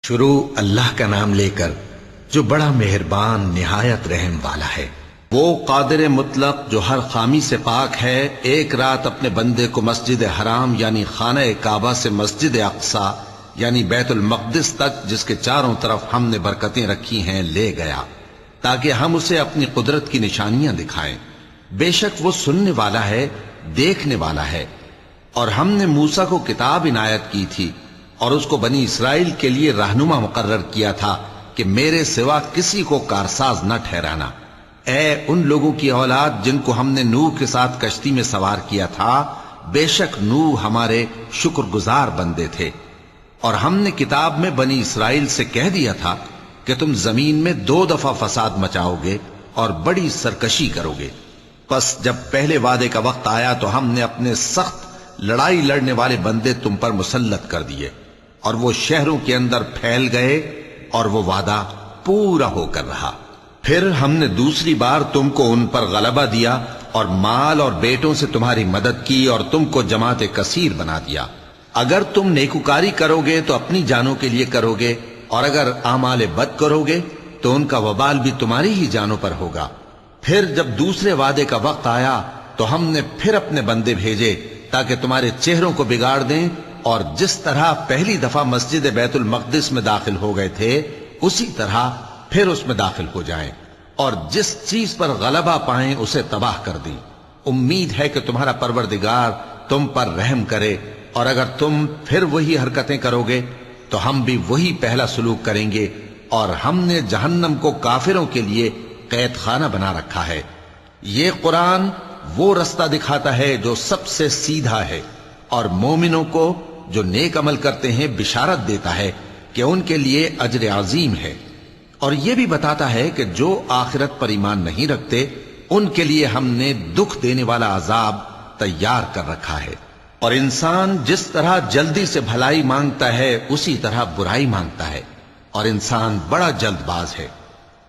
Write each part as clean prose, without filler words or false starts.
شروع اللہ کا نام لے کر جو بڑا مہربان نہایت رحم والا ہے۔ وہ قادر مطلق جو ہر خامی سے پاک ہے، ایک رات اپنے بندے کو مسجد حرام یعنی خانہ کعبہ سے مسجد اقصی یعنی بیت المقدس تک، جس کے چاروں طرف ہم نے برکتیں رکھی ہیں، لے گیا تاکہ ہم اسے اپنی قدرت کی نشانیاں دکھائیں۔ بے شک وہ سننے والا ہے، دیکھنے والا ہے۔ اور ہم نے موسیٰ کو کتاب عنایت کی تھی اور اس کو بنی اسرائیل کے لیے رہنما مقرر کیا تھا کہ میرے سوا کسی کو کارساز نہ ٹھہرانا۔ اے ان لوگوں کی اولاد جن کو ہم نے نوح کے ساتھ کشتی میں سوار کیا تھا، بے شک نوح ہمارے شکر گزار بندے تھے۔ اور ہم نے کتاب میں بنی اسرائیل سے کہہ دیا تھا کہ تم زمین میں 2 دفعہ فساد مچاؤ گے اور بڑی سرکشی کرو گے۔ پس جب پہلے وعدے کا وقت آیا تو ہم نے اپنے سخت لڑائی لڑنے والے بندے تم پر مسلط کر دیے، اور وہ شہروں کے اندر پھیل گئے، اور وہ وعدہ پورا ہو کر رہا۔ پھر ہم نے دوسری بار تم کو ان پر غلبہ دیا اور مال اور بیٹوں سے تمہاری مدد کی اور تم کو جماعت کثیر بنا دیا۔ اگر تم نیکوکاری کرو گے تو اپنی جانوں کے لیے کرو گے، اور اگر اعمال بد کرو گے تو ان کا وبال بھی تمہاری ہی جانوں پر ہوگا۔ پھر جب دوسرے وعدے کا وقت آیا تو ہم نے پھر اپنے بندے بھیجے تاکہ تمہارے چہروں کو بگاڑ دیں، اور جس طرح پہلی دفعہ مسجد بیت المقدس میں داخل ہو گئے تھے اسی طرح پھر اس میں داخل ہو جائیں، اور جس چیز پر غلبہ پائیں اسے تباہ کر دیں۔ امید ہے کہ تمہارا پروردگار تم پر رحم کرے، اور اگر تم پھر وہی حرکتیں کرو گے تو ہم بھی وہی پہلا سلوک کریں گے، اور ہم نے جہنم کو کافروں کے لیے قید خانہ بنا رکھا ہے۔ یہ قرآن وہ رستہ دکھاتا ہے جو سب سے سیدھا ہے، اور مومنوں کو جو نیک عمل کرتے ہیں بشارت دیتا ہے کہ ان کے لیے اجر عظیم ہے، اور یہ بھی بتاتا ہے کہ جو آخرت پر ایمان نہیں رکھتے ان کے لیے ہم نے دکھ دینے والا عذاب تیار کر رکھا ہے۔ اور انسان جس طرح جلدی سے بھلائی مانگتا ہے اسی طرح برائی مانگتا ہے، اور انسان بڑا جلد باز ہے۔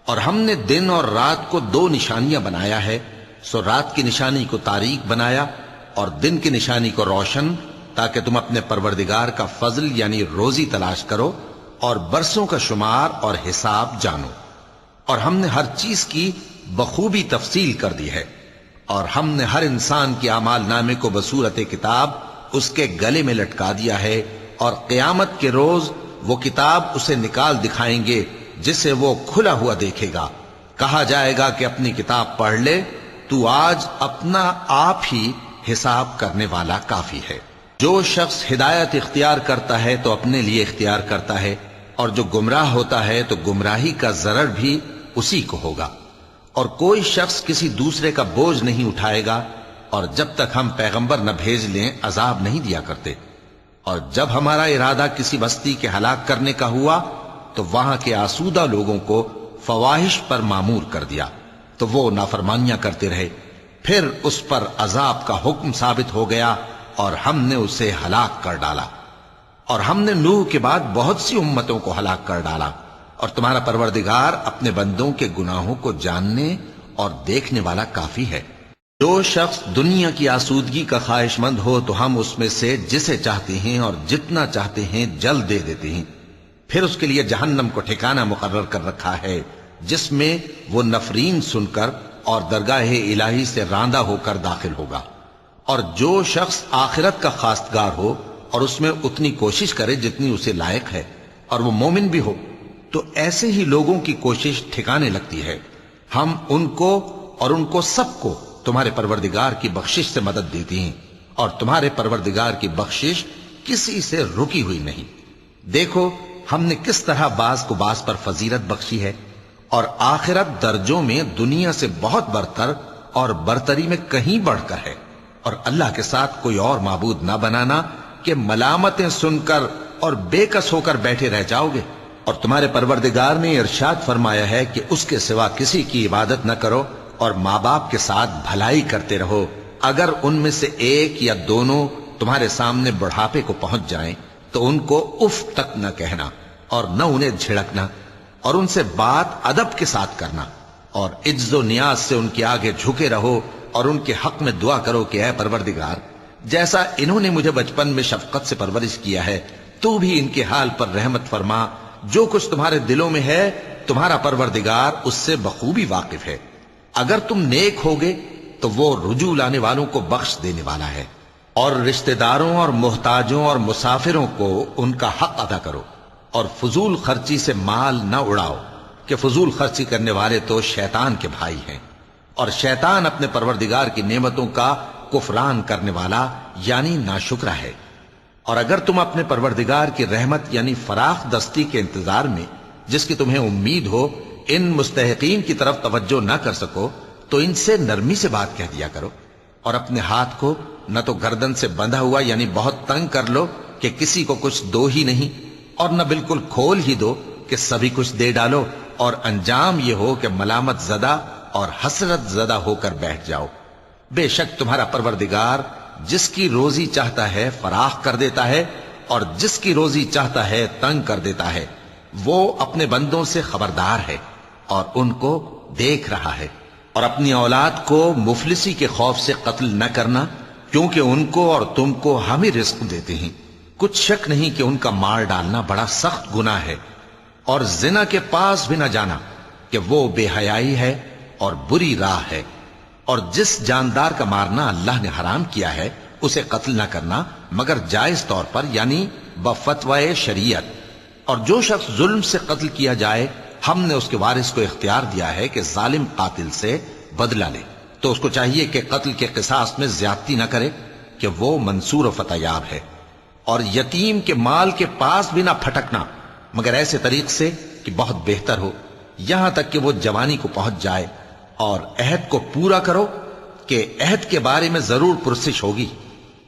اور ہم نے دن اور رات کو 2 نشانیاں بنایا ہے، سو رات کی نشانی کو تاریک بنایا اور دن کی نشانی کو روشن، تاکہ تم اپنے پروردگار کا فضل یعنی روزی تلاش کرو اور برسوں کا شمار اور حساب جانو۔ اور ہم نے ہر چیز کی بخوبی تفصیل کر دی ہے، اور ہم نے ہر انسان کے اعمال نامے کو بصورت کتاب اس کے گلے میں لٹکا دیا ہے، اور قیامت کے روز وہ کتاب اسے نکال دکھائیں گے جسے وہ کھلا ہوا دیکھے گا۔ کہا جائے گا کہ اپنی کتاب پڑھ لے، تو آج اپنا آپ ہی حساب کرنے والا کافی ہے۔ جو شخص ہدایت اختیار کرتا ہے تو اپنے لیے اختیار کرتا ہے، اور جو گمراہ ہوتا ہے تو گمراہی کا ضرر بھی اسی کو ہوگا۔ اور کوئی شخص کسی دوسرے کا بوجھ نہیں اٹھائے گا، اور جب تک ہم پیغمبر نہ بھیج لیں عذاب نہیں دیا کرتے۔ اور جب ہمارا ارادہ کسی بستی کے ہلاک کرنے کا ہوا تو وہاں کے آسودہ لوگوں کو فواحش پر مامور کر دیا، تو وہ نافرمانیاں کرتے رہے۔ پھر اس پر عذاب کا حکم ثابت ہو گیا اور ہم نے اسے ہلاک کر ڈالا۔ اور ہم نے نوح کے بعد بہت سی امتوں کو ہلاک کر ڈالا، اور تمہارا پروردگار اپنے بندوں کے گناہوں کو جاننے اور دیکھنے والا کافی ہے۔ جو شخص دنیا کی آسودگی کا خواہش مند ہو تو ہم اس میں سے جسے چاہتے ہیں اور جتنا چاہتے ہیں جلد دے دیتے ہیں۔ پھر اس کے لیے جہنم کو ٹھکانہ مقرر کر رکھا ہے، جس میں وہ نفرین سن کر اور درگاہ الہی سے راندہ ہو کر داخل ہوگا۔ اور جو شخص آخرت کا خواستگار ہو اور اس میں اتنی کوشش کرے جتنی اسے لائق ہے، اور وہ مومن بھی ہو، تو ایسے ہی لوگوں کی کوشش ٹھکانے لگتی ہے۔ ہم ان کو اور ان کو سب کو تمہارے پروردگار کی بخشش سے مدد دیتی ہیں، اور تمہارے پروردگار کی بخشش کسی سے رکی ہوئی نہیں۔ دیکھو ہم نے کس طرح بعض کو بعض پر فضیلت بخشی ہے، اور آخرت درجوں میں دنیا سے بہت برتر اور برتری میں کہیں بڑھ کر ہے۔ اور اللہ کے ساتھ کوئی اور معبود نہ بنانا کہ ملامتیں سن کر اور بے کس ہو کر بیٹھے رہ جاؤ گے۔ اور تمہارے پروردگار نے ارشاد فرمایا ہے کہ اس کے سوا کسی کی عبادت نہ کرو، اور ماں باپ کے ساتھ بھلائی کرتے رہو۔ اگر ان میں سے ایک یا دونوں تمہارے سامنے بڑھاپے کو پہنچ جائیں تو ان کو اف تک نہ کہنا، اور نہ انہیں جھڑکنا، اور ان سے بات ادب کے ساتھ کرنا، اور عجز و نیاز سے ان کے آگے جھکے رہو، اور ان کے حق میں دعا کرو کہ اے پروردگار، جیسا انہوں نے مجھے بچپن میں شفقت سے پرورش کیا ہے تو بھی ان کے حال پر رحمت فرما، جو کچھ تمہارے دلوں میں ہے تمہارا پروردگار اس سے بخوبی واقف ہے۔ اگر تم نیک ہوگے تو وہ رجوع لانے والوں کو بخش دینے والا ہے۔ اور رشتہ داروں اور محتاجوں اور مسافروں کو ان کا حق ادا کرو، اور فضول خرچی سے مال نہ اڑاؤ کہ فضول خرچی کرنے والے تو شیطان کے بھائی ہیں، اور شیطان اپنے پروردگار کی نعمتوں کا کفران کرنے والا یعنی ناشکرا ہے۔ اور اگر تم اپنے پروردگار کی رحمت یعنی فراخ دستی کے انتظار میں جس کی تمہیں امید ہو ان مستحقین کی طرف توجہ نہ کر سکو تو ان سے نرمی سے بات کہہ دیا کرو، اور اپنے ہاتھ کو نہ تو گردن سے بندھا ہوا یعنی بہت تنگ کر لو کہ کسی کو کچھ دو ہی نہیں، اور نہ بالکل کھول ہی دو کہ سبھی کچھ دے ڈالو، اور انجام یہ ہو کہ ملامت زدہ اور حسرت زدہ ہو کر بیٹھ جاؤ۔ بے شک تمہارا پروردگار جس کی روزی چاہتا ہے فراخ کر دیتا ہے، اور جس کی روزی چاہتا ہے تنگ کر دیتا ہے۔ وہ اپنے بندوں سے خبردار ہے اور ان کو دیکھ رہا ہے۔ اور اپنی اولاد کو مفلسی کے خوف سے قتل نہ کرنا، کیونکہ ان کو اور تم کو ہم ہی رزق دیتے ہیں۔ کچھ شک نہیں کہ ان کا مار ڈالنا بڑا سخت گناہ ہے۔ اور زنا کے پاس بھی نہ جانا کہ وہ بے حیائی ہے اور بری راہ ہے۔ اور جس جاندار کا مارنا اللہ نے حرام کیا ہے اسے قتل نہ کرنا مگر جائز طور پر یعنی بفتوائے شریعت۔ اور جو شخص ظلم سے قتل کیا جائے ہم نے اس کے وارث کو اختیار دیا ہے کہ ظالم قاتل سے بدلہ لے، تو اس کو چاہیے کہ قتل کے قصاص میں زیادتی نہ کرے کہ وہ منصور و فتح یاب ہے۔ اور یتیم کے مال کے پاس بھی نہ پھٹکنا مگر ایسے طریق سے کہ بہت بہتر ہو، یہاں تک کہ وہ جوانی کو پہنچ جائے۔ اور عہد کو پورا کرو کہ عہد کے بارے میں ضرور پرسش ہوگی۔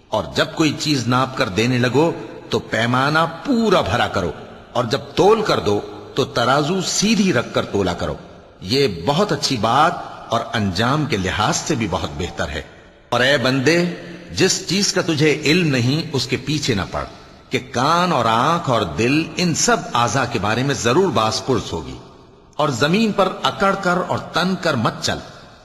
اور جب کوئی چیز ناپ کر دینے لگو تو پیمانہ پورا بھرا کرو، اور جب تول کر دو تو ترازو سیدھی رکھ کر تولا کرو۔ یہ بہت اچھی بات اور انجام کے لحاظ سے بھی بہت بہتر ہے۔ اور اے بندے، جس چیز کا تجھے علم نہیں اس کے پیچھے نہ پڑ کہ کان اور آنکھ اور دل ان سب اعضاء کے بارے میں ضرور باز پرس ہوگی۔ اور زمین پر اکڑ کر اور تن کر مت چل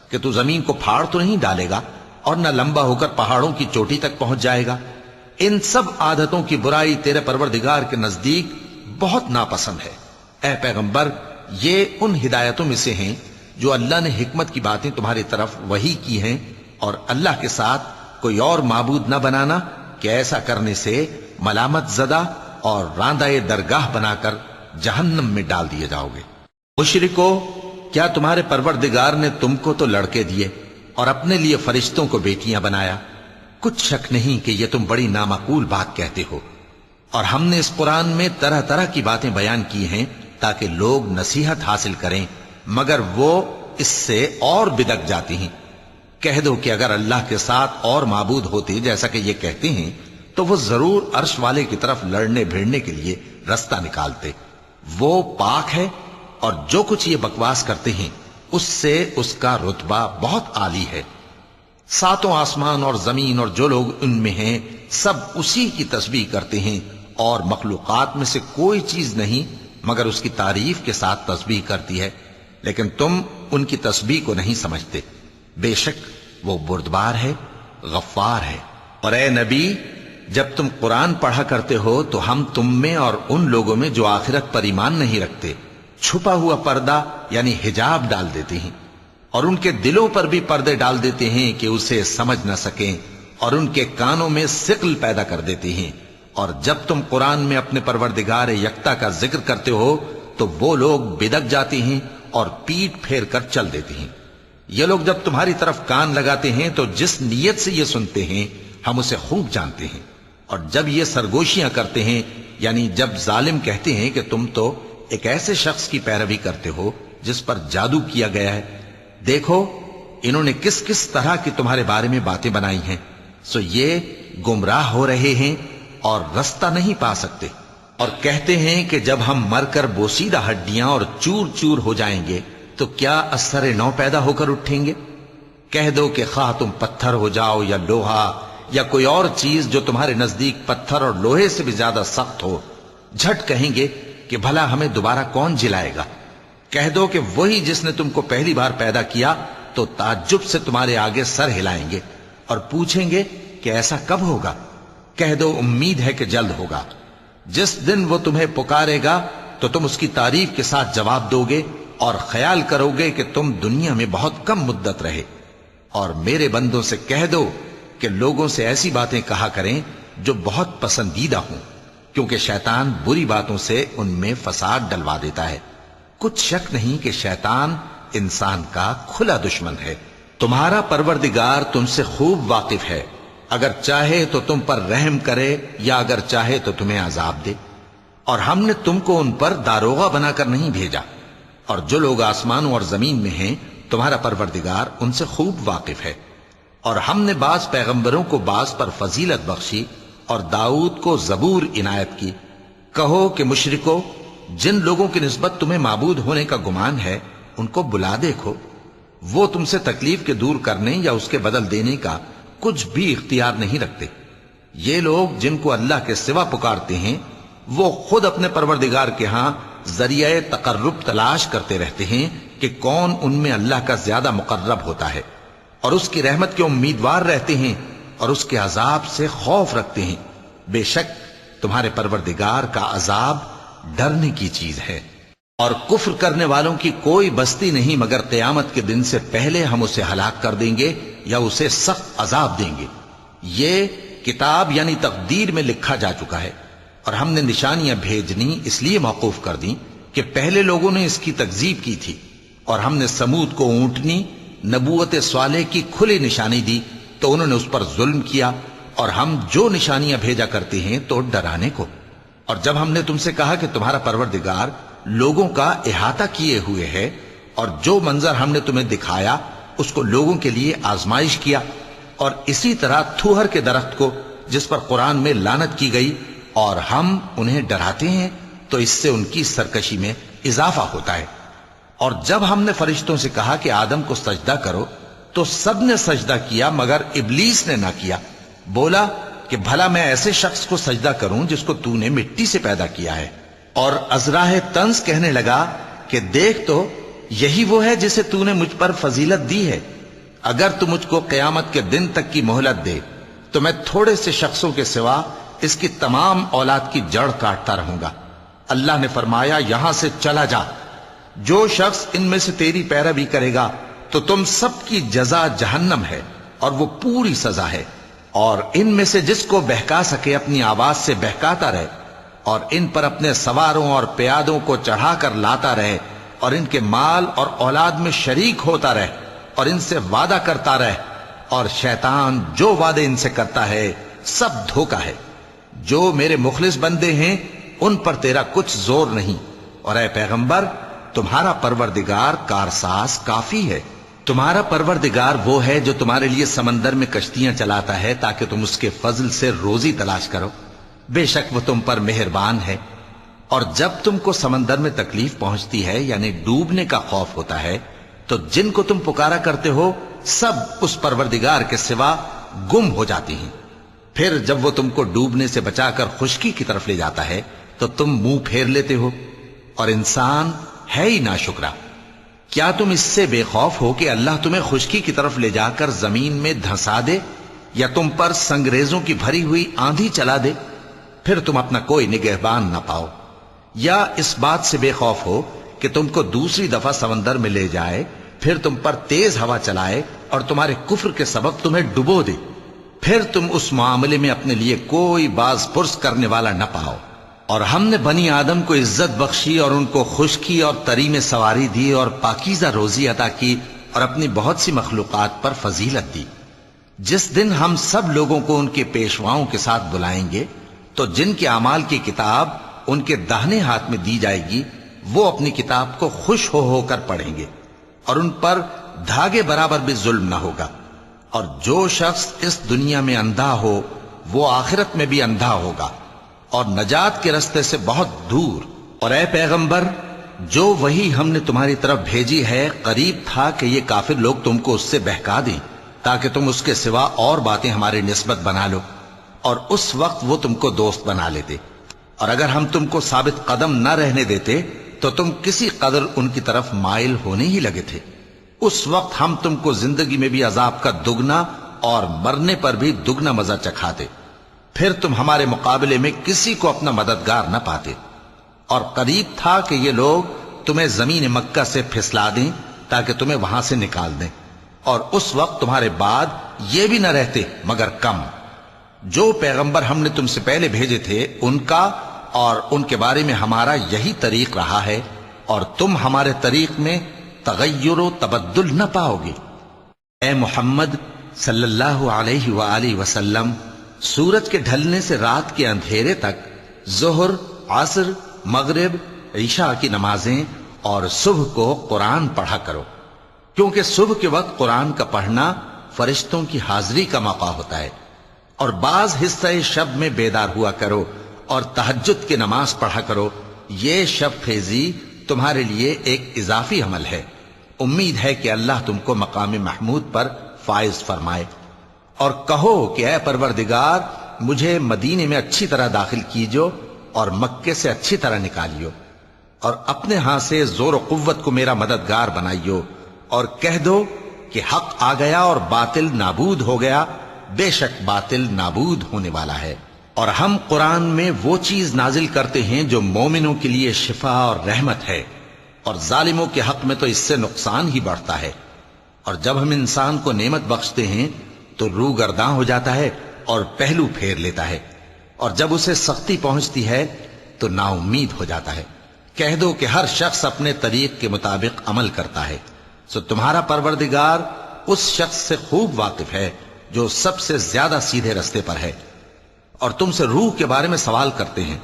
کہ تو زمین کو پھاڑ تو نہیں ڈالے گا اور نہ لمبا ہو کر پہاڑوں کی چوٹی تک پہنچ جائے گا۔ ان سب عادتوں کی برائی تیرے پروردگار کے نزدیک بہت ناپسند ہے۔ اے پیغمبر، یہ ان ہدایتوں میں سے ہیں جو اللہ نے حکمت کی باتیں تمہاری طرف وحی کی ہیں، اور اللہ کے ساتھ کوئی اور معبود نہ بنانا کہ ایسا کرنے سے ملامت زدہ اور راندہ درگاہ بنا کر جہنم میں ڈال دیے جاؤ گے۔ مشرکو، کیا تمہارے پروردگار نے تم کو تو لڑکے دیے اور اپنے لیے فرشتوں کو بیٹیاں بنایا؟ کچھ شک نہیں کہ یہ تم بڑی نامعقول بات کہتے ہو۔ اور ہم نے اس قرآن میں طرح طرح کی باتیں بیان کی ہیں تاکہ لوگ نصیحت حاصل کریں، مگر وہ اس سے اور بدک جاتی ہیں۔ کہہ دو کہ اگر اللہ کے ساتھ اور معبود ہوتے جیسا کہ یہ کہتے ہیں تو وہ ضرور عرش والے کی طرف لڑنے بھیڑنے کے لیے رستہ نکالتے۔ وہ پاک ہے اور جو کچھ یہ بکواس کرتے ہیں اس سے اس کا رتبہ بہت عالی ہے۔ ساتوں آسمان اور زمین اور جو لوگ ان میں ہیں سب اسی کی تسبیح کرتے ہیں، اور مخلوقات میں سے کوئی چیز نہیں مگر اس کی تعریف کے ساتھ تسبیح کرتی ہے، لیکن تم ان کی تسبیح کو نہیں سمجھتے۔ بے شک وہ بردبار ہے، غفار ہے۔ اور اے نبی، جب تم قرآن پڑھا کرتے ہو تو ہم تم میں اور ان لوگوں میں جو آخرت پر ایمان نہیں رکھتے چھپا ہوا پردہ یعنی حجاب ڈال دیتے ہیں، اور ان کے دلوں پر بھی پردے ڈال دیتے ہیں کہ اسے سمجھ نہ سکیں، اور ان کے کانوں میں ثقل پیدا کر دیتے ہیں۔ اور جب تم قرآن میں اپنے پروردگار یکتا کا ذکر کرتے ہو تو وہ لوگ بدک جاتے ہیں اور پیٹ پھیر کر چل دیتے ہیں۔ یہ لوگ جب تمہاری طرف کان لگاتے ہیں تو جس نیت سے یہ سنتے ہیں ہم اسے خوب جانتے ہیں، اور جب یہ سرگوشیاں کرتے ہیں یعنی جب ظالم کہتے ہیں کہ تم تو ایک ایسے شخص کی پیروی کرتے ہو جس پر جادو کیا گیا ہے، دیکھو انہوں نے کس کس طرح کی تمہارے بارے میں باتیں بنائی ہیں، سو یہ گمراہ ہو رہے ہیں اور رستہ نہیں پا سکتے۔ اور کہتے ہیں کہ جب ہم مر کر بوسیدہ ہڈیاں اور چور چور ہو جائیں گے تو کیا اثر نو پیدا ہو کر اٹھیں گے؟ کہہ دو کہ خواہ تم پتھر ہو جاؤ یا لوہا یا کوئی اور چیز جو تمہارے نزدیک پتھر اور لوہے سے بھی زیادہ سخت ہو، جھٹ کہیں گے کہ بھلا ہمیں دوبارہ کون جلائے گا؟ کہہ دو کہ وہی جس نے تم کو پہلی بار پیدا کیا تو تعجب سے تمہارے آگے سر ہلائیں گے اور پوچھیں گے کہ ایسا کب ہوگا؟ کہہ دو امید ہے کہ جلد ہوگا۔ جس دن وہ تمہیں پکارے گا تو تم اس کی تعریف کے ساتھ جواب دو گے اور خیال کرو گے کہ تم دنیا میں بہت کم مدت رہے۔ اور میرے بندوں سے کہہ دو کہ لوگوں سے ایسی باتیں کہا کریں جو بہت پسندیدہ ہوں، کیونکہ شیطان بری باتوں سے ان میں فساد ڈلوا دیتا ہے۔ کچھ شک نہیں کہ شیطان انسان کا کھلا دشمن ہے۔ تمہارا پروردگار تم سے خوب واقف ہے، اگر چاہے تو تم پر رحم کرے یا اگر چاہے تو تمہیں عذاب دے۔ اور ہم نے تم کو ان پر داروغہ بنا کر نہیں بھیجا، اور جو لوگ آسمانوں اور زمین میں ہیں تمہارا پروردگار ان سے خوب واقف ہے۔ اور ہم نے بعض پیغمبروں کو بعض پر فضیلت بخشی اور داؤد کو زبور عنایت کی۔ کہو کہ مشرکو، جن لوگوں کی نسبت تمہیں معبود ہونے کا گمان ہے ان کو بلا دیکھو، وہ تم سے تکلیف کے دور کرنے یا اس کے بدل دینے کا کچھ بھی اختیار نہیں رکھتے۔ یہ لوگ جن کو اللہ کے سوا پکارتے ہیں وہ خود اپنے پروردگار کے ہاں ذریعہ تقرب تلاش کرتے رہتے ہیں کہ کون ان میں اللہ کا زیادہ مقرب ہوتا ہے، اور اس کی رحمت کے امیدوار رہتے ہیں اور اس کے عذاب سے خوف رکھتے ہیں۔ بے شک تمہارے پروردگار کا عذاب ڈرنے کی چیز ہے۔ اور کفر کرنے والوں کی کوئی بستی نہیں مگر قیامت کے دن سے پہلے ہم اسے ہلاک کر دیں گے یا اسے سخت عذاب دیں گے۔ یہ کتاب یعنی تقدیر میں لکھا جا چکا ہے، اور ہم نے نشانیاں بھیجنی اس لیے موقوف کر دیں کہ پہلے لوگوں نے اس کی تکذیب کی تھی، اور ہم نے سمود کو اونٹنی نبوت صالح کی کھلی نشانی دی تو انہوں نے اس پر ظلم کیا، اور ہم جو نشانیاں بھیجا کرتے ہیں تو ڈرانے کو۔ اور جب ہم نے تم سے کہا کہ تمہارا پروردگار لوگوں کا احاطہ کیے ہوئے ہے، اور جو منظر ہم نے تمہیں دکھایا اس کو لوگوں کے لیے آزمائش کیا، اور اسی طرح تھوہر کے درخت کو جس پر قرآن میں لعنت کی گئی، اور ہم انہیں ڈراتے ہیں تو اس سے ان کی سرکشی میں اضافہ ہوتا ہے۔ اور جب ہم نے فرشتوں سے کہا کہ آدم کو سجدہ کرو تو سب نے سجدہ کیا مگر ابلیس نے نہ کیا، بولا کہ بھلا میں ایسے شخص کو سجدہ کروں جس کو تو نے مٹی سے پیدا کیا ہے۔ اور ازراہ طنز کہنے لگا کہ دیکھ تو یہی وہ ہے جسے تو نے مجھ پر فضیلت دی ہے، اگر تو مجھ کو قیامت کے دن تک کی مہلت دے تو میں تھوڑے سے شخصوں کے سوا اس کی تمام اولاد کی جڑ کاٹتا رہوں گا۔ اللہ نے فرمایا یہاں سے چلا جا، جو شخص ان میں سے تیری پیروی کرے گا تو تم سب کی جزا جہنم ہے اور وہ پوری سزا ہے، اور ان میں سے جس کو بہکا سکے اپنی آواز سے بہکاتا رہے، اور ان پر اپنے سواروں اور پیادوں کو چڑھا کر لاتا رہے، اور ان کے مال اور اولاد میں شریک ہوتا رہے، اور ان سے وعدہ کرتا رہے، اور شیطان جو وعدے ان سے کرتا ہے سب دھوکہ ہے۔ جو میرے مخلص بندے ہیں ان پر تیرا کچھ زور نہیں، اور اے پیغمبر تمہارا پروردگار کارساز کافی ہے۔ تمہارا پروردگار وہ ہے جو تمہارے لیے سمندر میں کشتیاں چلاتا ہے تاکہ تم اس کے فضل سے روزی تلاش کرو، بے شک وہ تم پر مہربان ہے۔ اور جب تم کو سمندر میں تکلیف پہنچتی ہے یعنی ڈوبنے کا خوف ہوتا ہے تو جن کو تم پکارا کرتے ہو سب اس پروردگار کے سوا گم ہو جاتی ہیں۔ پھر جب وہ تم کو ڈوبنے سے بچا کر خشکی کی طرف لے جاتا ہے تو تم منہ پھیر لیتے ہو، اور انسان ہے ہی ناشکرا۔ کیا تم اس سے بے خوف ہو کہ اللہ تمہیں خشکی کی طرف لے جا کر زمین میں دھنسا دے یا تم پر سنگریزوں کی بھری ہوئی آندھی چلا دے، پھر تم اپنا کوئی نگہبان نہ پاؤ؟ یا اس بات سے بے خوف ہو کہ تم کو دوسری دفعہ سمندر میں لے جائے، پھر تم پر تیز ہوا چلائے اور تمہارے کفر کے سبب تمہیں ڈبو دے، پھر تم اس معاملے میں اپنے لیے کوئی باز پرس کرنے والا نہ پاؤ؟ اور ہم نے بنی آدم کو عزت بخشی اور ان کو خشکی اور تری میں سواری دی اور پاکیزہ روزی عطا کی اور اپنی بہت سی مخلوقات پر فضیلت دی۔ جس دن ہم سب لوگوں کو ان کے پیشواؤں کے ساتھ بلائیں گے تو جن کے اعمال کی کتاب ان کے داہنے ہاتھ میں دی جائے گی وہ اپنی کتاب کو خوش ہو کر پڑھیں گے، اور ان پر دھاگے برابر بھی ظلم نہ ہوگا۔ اور جو شخص اس دنیا میں اندھا ہو وہ آخرت میں بھی اندھا ہوگا اور نجات کے رستے سے بہت دور۔ اور اے پیغمبر جو وہی ہم نے تمہاری طرف بھیجی ہے قریب تھا کہ یہ کافر لوگ تم کو اس سے بہکا دیں تاکہ تم اس کے سوا اور باتیں ہماری نسبت بنا لو، اور اس وقت وہ تم کو دوست بنا لیتے، اور اگر ہم تم کو ثابت قدم نہ رہنے دیتے تو تم کسی قدر ان کی طرف مائل ہونے ہی لگے تھے۔ اس وقت ہم تم کو زندگی میں بھی عذاب کا دگنا اور مرنے پر بھی دگنا مزہ چکھاتے، پھر تم ہمارے مقابلے میں کسی کو اپنا مددگار نہ پاتے۔ اور قریب تھا کہ یہ لوگ تمہیں زمین مکہ سے پھسلا دیں تاکہ تمہیں وہاں سے نکال دیں، اور اس وقت تمہارے بعد یہ بھی نہ رہتے مگر کم۔ جو پیغمبر ہم نے تم سے پہلے بھیجے تھے ان کا اور ان کے بارے میں ہمارا یہی طریق رہا ہے، اور تم ہمارے طریق میں تغیر و تبدل نہ پاؤ گے۔ اے محمد صلی اللہ علیہ وآلہ وسلم، سورج کے ڈھلنے سے رات کے اندھیرے تک ظہر، عصر، مغرب، عشاء کی نمازیں اور صبح کو قرآن پڑھا کرو، کیونکہ صبح کے وقت قرآن کا پڑھنا فرشتوں کی حاضری کا موقع ہوتا ہے، اور بعض حصہ شب میں بیدار ہوا کرو اور تہجد کی نماز پڑھا کرو۔ یہ شب خیزی تمہارے لیے ایک اضافی عمل ہے۔ امید ہے کہ اللہ تم کو مقام محمود پر فائز فرمائے۔ اور کہو کہ اے پروردگار، مجھے مدینے میں اچھی طرح داخل کیجو اور مکے سے اچھی طرح نکالیو، اور اپنے ہاں سے زور و قوت کو میرا مددگار بنائیو، اور کہہ دو کہ حق آ گیا اور باطل نابود ہو گیا، بے شک باطل نابود ہونے والا ہے۔ اور ہم قرآن میں وہ چیز نازل کرتے ہیں جو مومنوں کے لیے شفا اور رحمت ہے، اور ظالموں کے حق میں تو اس سے نقصان ہی بڑھتا ہے۔ اور جب ہم انسان کو نعمت بخشتے ہیں تو روح گرداں ہو جاتا ہے اور پہلو پھیر لیتا ہے، اور جب اسے سختی پہنچتی ہے تو نا امید ہو جاتا ہے۔ کہہ دو کہ ہر شخص اپنے طریق کے مطابق عمل کرتا ہے، سو تمہارا پروردگار اس شخص سے خوب واقف ہے جو سب سے زیادہ سیدھے رستے پر ہے۔ اور تم سے روح کے بارے میں سوال کرتے ہیں،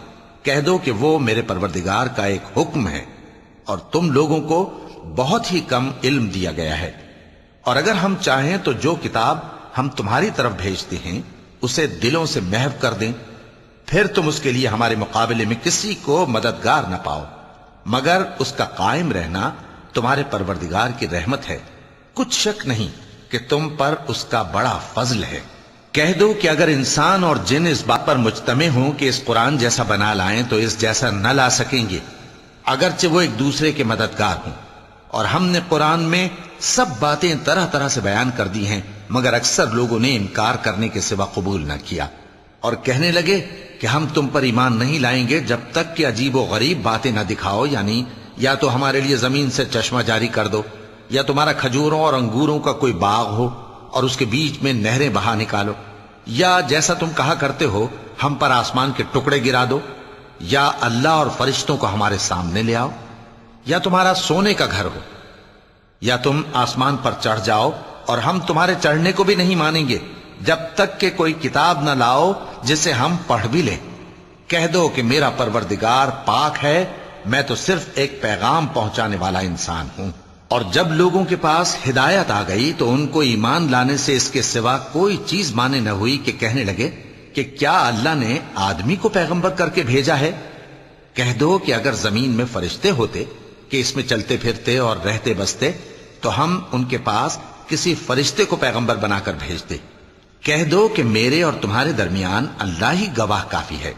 کہہ دو کہ وہ میرے پروردگار کا ایک حکم ہے، اور تم لوگوں کو بہت ہی کم علم دیا گیا ہے۔ اور اگر ہم چاہیں تو جو کتاب ہم تمہاری طرف بھیجتے ہیں اسے دلوں سے محو کر دیں، پھر تم اس کے لیے ہمارے مقابلے میں کسی کو مددگار نہ پاؤ، مگر اس کا قائم رہنا تمہارے پروردگار کی رحمت ہے، کچھ شک نہیں کہ تم پر اس کا بڑا فضل ہے۔ کہہ دو کہ اگر انسان اور جن اس بات پر مجتمع ہوں کہ اس قرآن جیسا بنا لائیں تو اس جیسا نہ لا سکیں گے، اگرچہ وہ ایک دوسرے کے مددگار ہوں۔ اور ہم نے قرآن میں سب باتیں طرح طرح سے بیان کر دی ہیں، مگر اکثر لوگوں نے انکار کرنے کے سوا قبول نہ کیا، اور کہنے لگے کہ ہم تم پر ایمان نہیں لائیں گے جب تک کہ عجیب و غریب باتیں نہ دکھاؤ، یعنی یا تو ہمارے لیے زمین سے چشمہ جاری کر دو، یا تمہارا کھجوروں اور انگوروں کا کوئی باغ ہو اور اس کے بیچ میں نہریں بہا نکالو، یا جیسا تم کہا کرتے ہو ہم پر آسمان کے ٹکڑے گرا دو، یا اللہ اور فرشتوں کو ہمارے سامنے لے آؤ، یا تمہارا سونے کا گھر ہو، یا تم آسمان پر چڑھ جاؤ اور ہم تمہارے چڑھنے کو بھی نہیں مانیں گے جب تک کہ کوئی کتاب نہ لاؤ جسے ہم پڑھ بھی لیں۔ کہہ دو کہ میرا پروردگار پاک ہے، میں تو صرف ایک پیغام پہنچانے والا انسان ہوں۔ اور جب لوگوں کے پاس ہدایت آ گئی تو ان کو ایمان لانے سے اس کے سوا کوئی چیز مانے نہ ہوئی کہ کہنے لگے کہ کیا اللہ نے آدمی کو پیغمبر کر کے بھیجا ہے؟ کہہ دو کہ اگر زمین میں فرشتے ہوتے کہ اس میں چلتے پھرتے اور رہتے بستے تو ہم ان کے پاس کسی فرشتے کو پیغمبر بنا کر بھیجتے۔ کہہ دو کہ میرے اور تمہارے درمیان اللہ ہی گواہ کافی ہے،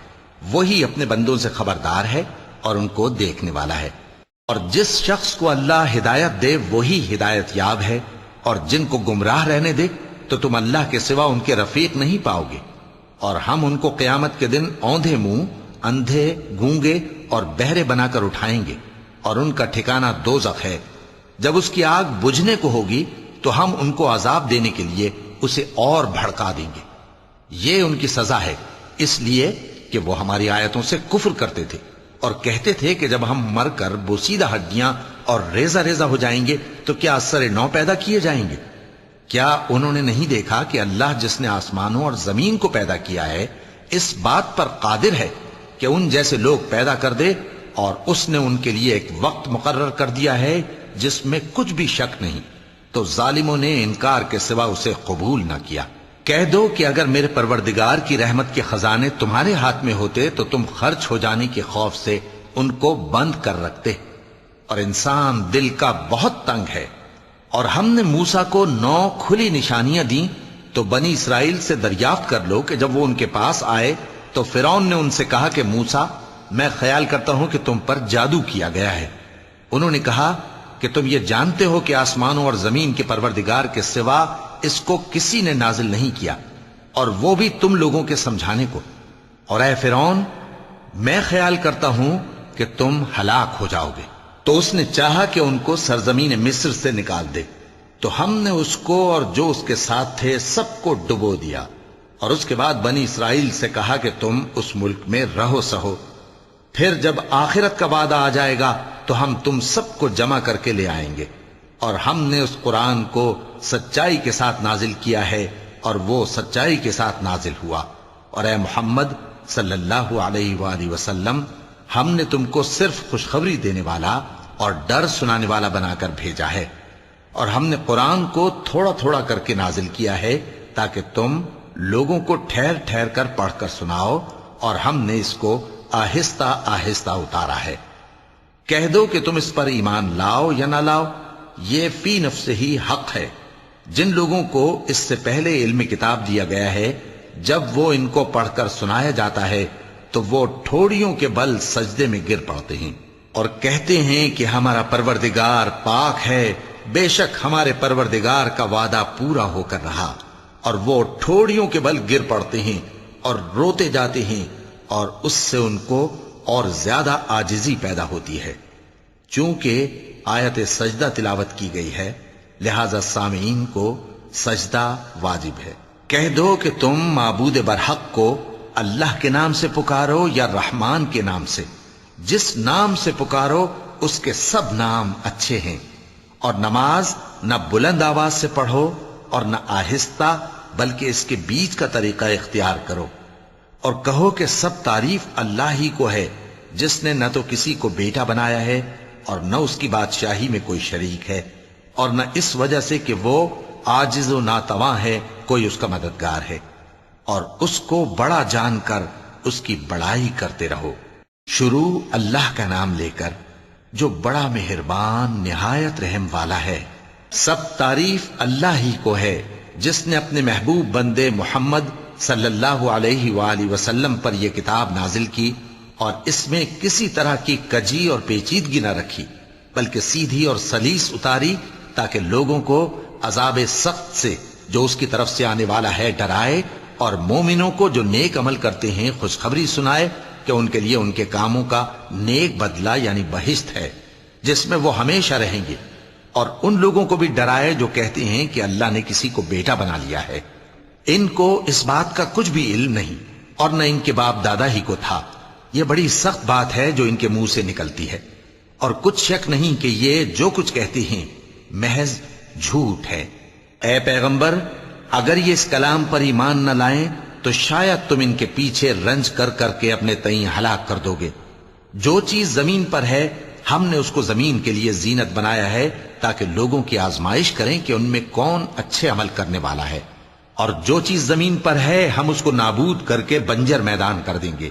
وہی اپنے بندوں سے خبردار ہے اور ان کو دیکھنے والا ہے۔ اور جس شخص کو اللہ ہدایت دے وہی ہدایت یاب ہے، اور جن کو گمراہ رہنے دے تو تم اللہ کے سوا ان کے رفیق نہیں پاؤ گے۔ اور ہم ان کو قیامت کے دن اوندھے منہ، اندھے، گونگے اور بہرے بنا کر اٹھائیں گے، اور ان کا ٹھکانہ دوزخ ہے۔ جب اس کی آگ بجھنے کو ہوگی تو ہم ان کو عذاب دینے کے لیے اسے اور بھڑکا دیں گے۔ یہ ان کی سزا ہے، اس لیے کہ وہ ہماری آیتوں سے کفر کرتے تھے اور کہتے تھے کہ جب ہم مر کر بوسیدہ ہڈیاں اور ریزہ ریزہ ہو جائیں گے تو کیا اثر نو پیدا کیے جائیں گے؟ کیا انہوں نے نہیں دیکھا کہ اللہ جس نے آسمانوں اور زمین کو پیدا کیا ہے اس بات پر قادر ہے کہ ان جیسے لوگ پیدا کر دے، اور اس نے ان کے لیے ایک وقت مقرر کر دیا ہے جس میں کچھ بھی شک نہیں، تو ظالموں نے انکار کے سوا اسے قبول نہ کیا۔ کہہ دو کہ اگر میرے پروردگار کی رحمت کے خزانے تمہارے ہاتھ میں ہوتے تو تم خرچ ہو جانے کے خوف سے ان کو بند کر رکھتے، اور انسان دل کا بہت تنگ ہے۔ اور ہم نے موسیٰ کو 9 کھلی نشانیاں دیں تو بنی اسرائیل سے دریافت کر لو کہ جب وہ ان کے پاس آئے تو فرعون نے ان سے کہا کہ موسیٰ، میں خیال کرتا ہوں کہ تم پر جادو کیا گیا ہے۔ انہوں نے کہا کہ تم یہ جانتے ہو کہ آسمانوں اور زمین کے پروردگار کے سوا اس کو کسی نے نازل نہیں کیا، اور وہ بھی تم لوگوں کے سمجھانے کو۔ اور اے فرعون، میں خیال کرتا ہوں کہ کہ تم ہلاک ہو جاؤ گے۔ تو اس نے چاہا کہ ان کو سرزمین مصر سے نکال دے، تو ہم نے اس کو اور جو اس کے ساتھ تھے سب کو ڈبو دیا، اور اس کے بعد بنی اسرائیل سے کہا کہ تم اس ملک میں رہو سہو، پھر جب آخرت کا وعدہ آ جائے گا تو ہم تم سب کو جمع کر کے لے آئیں گے۔ اور ہم نے اس قرآن کو سچائی کے ساتھ نازل کیا ہے، اور وہ سچائی کے ساتھ نازل ہوا۔ اور اے محمد صلی اللہ علیہ وآلہ وسلم، ہم نے تم کو صرف خوشخبری دینے والا اور ڈر سنانے والا بنا کر بھیجا ہے، اور ہم نے قرآن کو تھوڑا تھوڑا کر کے نازل کیا ہے تاکہ تم لوگوں کو ٹھہر ٹھہر کر پڑھ کر سناؤ، اور ہم نے اس کو آہستہ آہستہ اتارا ہے۔ کہہ دو کہ تم اس پر ایمان لاؤ یا نہ لاؤ، یہ فی نفس ہی حق ہے۔ جن لوگوں کو اس سے پہلے علم کتاب دیا گیا ہے، جب وہ ان کو پڑھ کر سنایا جاتا ہے تو وہ ٹھوڑیوں کے بل سجدے میں گر پڑتے ہیں اور کہتے ہیں کہ ہمارا پروردگار پاک ہے، بے شک ہمارے پروردگار کا وعدہ پورا ہو کر رہا۔ اور وہ ٹھوڑیوں کے بل گر پڑتے ہیں اور روتے جاتے ہیں، اور اس سے ان کو اور زیادہ عاجزی پیدا ہوتی ہے۔ چونکہ آیت سجدہ تلاوت کی گئی ہے، لہذا سامعین کو سجدہ واجب ہے۔ کہہ دو کہ تم معبود برحق کو اللہ کے نام سے پکارو یا رحمان کے نام سے، جس نام سے پکارو اس کے سب نام اچھے ہیں، اور نماز نہ بلند آواز سے پڑھو اور نہ آہستہ، بلکہ اس کے بیچ کا طریقہ اختیار کرو، اور کہو کہ سب تعریف اللہ ہی کو ہے، جس نے نہ تو کسی کو بیٹا بنایا ہے اور نہ اس کی بادشاہی میں کوئی شریک ہے، اور نہ اس وجہ سے کہ وہ عاجز و ناتواں ہے کوئی اس کا مددگار ہے، اور اس کو بڑا جان کر اس کی بڑائی کرتے رہو۔ شروع اللہ کا نام لے کر جو بڑا مہربان نہایت رحم والا ہے۔ سب تعریف اللہ ہی کو ہے جس نے اپنے محبوب بندے محمد صلی اللہ علیہ وآلہ وسلم پر یہ کتاب نازل کی، اور اس میں کسی طرح کی کجی اور پیچیدگی نہ رکھی، بلکہ سیدھی اور سلیس اتاری تاکہ لوگوں کو عذاب سخت سے جو اس کی طرف سے آنے والا ہے ڈرائے، اور مومنوں کو جو نیک عمل کرتے ہیں خوشخبری سنائے کہ ان کے لیے ان کے کاموں کا نیک بدلہ یعنی بہشت ہے جس میں وہ ہمیشہ رہیں گے، اور ان لوگوں کو بھی ڈرائے جو کہتے ہیں کہ اللہ نے کسی کو بیٹا بنا لیا ہے۔ ان کو اس بات کا کچھ بھی علم نہیں، اور نہ ان کے باپ دادا ہی کو تھا۔ یہ بڑی سخت بات ہے جو ان کے منہ سے نکلتی ہے، اور کچھ شک نہیں کہ یہ جو کچھ کہتے ہیں محض جھوٹ ہے۔ اے پیغمبر، اگر یہ اس کلام پر ایمان نہ لائیں تو شاید تم ان کے پیچھے رنج کر کر کے اپنے تئیں ہلاک کر دو گے۔ جو چیز زمین پر ہے ہم نے اس کو زمین کے لیے زینت بنایا ہے تاکہ لوگوں کی آزمائش کریں کہ ان میں کون اچھے عمل کرنے والا ہے، اور جو چیز زمین پر ہے ہم اس کو نابود کر کے بنجر میدان کر دیں گے۔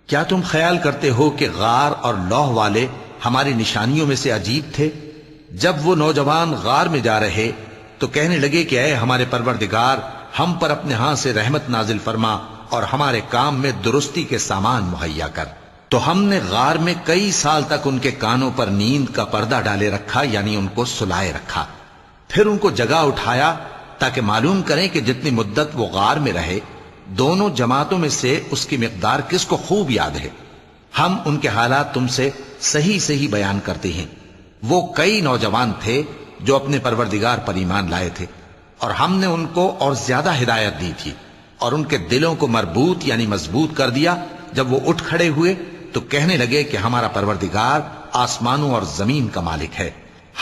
کیا تم خیال کرتے ہو کہ غار اور لوح والے ہماری نشانیوں میں سے عجیب تھے؟ جب وہ نوجوان غار میں جا رہے تو کہنے لگے کہ اے ہمارے پروردگار، ہم پر اپنے ہاں سے رحمت نازل فرما اور ہمارے کام میں درستی کے سامان مہیا کر۔ تو ہم نے غار میں کئی سال تک ان کے کانوں پر نیند کا پردہ ڈالے رکھا، یعنی ان کو سلائے رکھا، پھر ان کو جگا اٹھایا تاکہ معلوم کریں کہ جتنی مدت وہ غار میں رہے دونوں جماعتوں میں سے اس کی مقدار کس کو خوب یاد ہے۔ ہم ان کے حالات تم سے صحیح صحیح بیان کرتے ہیں۔ وہ کئی نوجوان تھے جو اپنے پروردگار پر ایمان لائے تھے، اور ہم نے ان کو اور زیادہ ہدایت دی تھی، اور ان کے دلوں کو مربوط یعنی مضبوط کر دیا۔ جب وہ اٹھ کھڑے ہوئے تو کہنے لگے کہ ہمارا پروردگار آسمانوں اور زمین کا مالک ہے،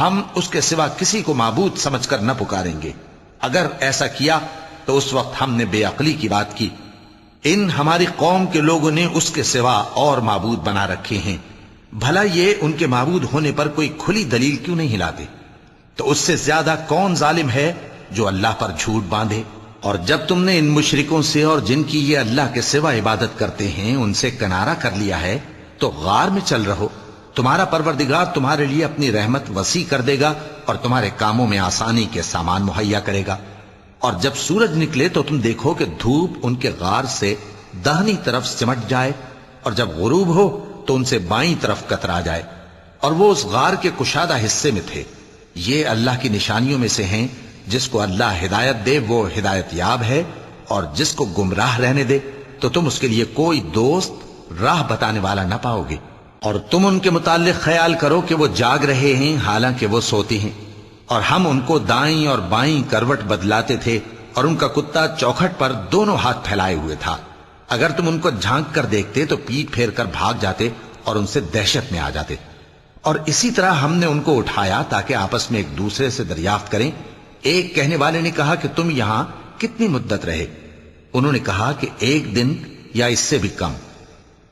ہم اس کے سوا کسی کو معبود سمجھ کر نہ پکاریں گے۔ اگر ایسا کیا تو اس وقت ہم نے بے عقلی کی بات کی۔ ان ہماری قوم کے لوگوں نے اس کے سوا اور معبود بنا رکھے ہیں، بھلا یہ ان کے معبود ہونے پر کوئی کھلی دلیل کیوں نہیں لاتے؟ تو اس سے زیادہ کون ظالم ہے جو اللہ پر جھوٹ باندھے؟ اور جب تم نے ان مشرکوں سے اور جن کی یہ اللہ کے سوا عبادت کرتے ہیں ان سے کنارہ کر لیا ہے تو غار میں چل رہو، تمہارا پروردگار تمہارے لیے اپنی رحمت وسیع کر دے گا اور تمہارے کاموں میں آسانی کے سامان مہیا کرے گا۔ اور جب سورج نکلے تو تم دیکھو کہ دھوپ ان کے غار سے داہنی طرف سمٹ جائے، اور جب غروب ہو تو ان سے بائیں طرف کترا جائے، اور وہ اس غار کے کشادہ حصے میں تھے۔ یہ اللہ کی نشانیوں میں سے ہیں، جس کو اللہ ہدایت دے وہ ہدایت یاب ہے، اور جس کو گمراہ رہنے دے تو تم اس کے لیے کوئی دوست راہ بتانے والا نہ پاؤ گے۔ اور تم ان کے متعلق خیال کرو کہ وہ جاگ رہے ہیں حالانکہ وہ سوتے ہیں، اور ہم ان کو دائیں اور بائیں کروٹ بدلاتے تھے، اور ان کا کتا چوکھٹ پر دونوں ہاتھ پھیلائے ہوئے تھا۔ اگر تم ان کو جھانک کر دیکھتے تو پیٹ پھیر کر بھاگ جاتے اور ان سے دہشت میں آ جاتے۔ اور اسی طرح ہم نے ان کو اٹھایا تاکہ آپس میں ایک دوسرے سے دریافت کریں۔ ایک کہنے والے نے کہا کہ تم یہاں کتنی مدت رہے؟ انہوں نے کہا کہ 1 دن یا اس سے بھی کم۔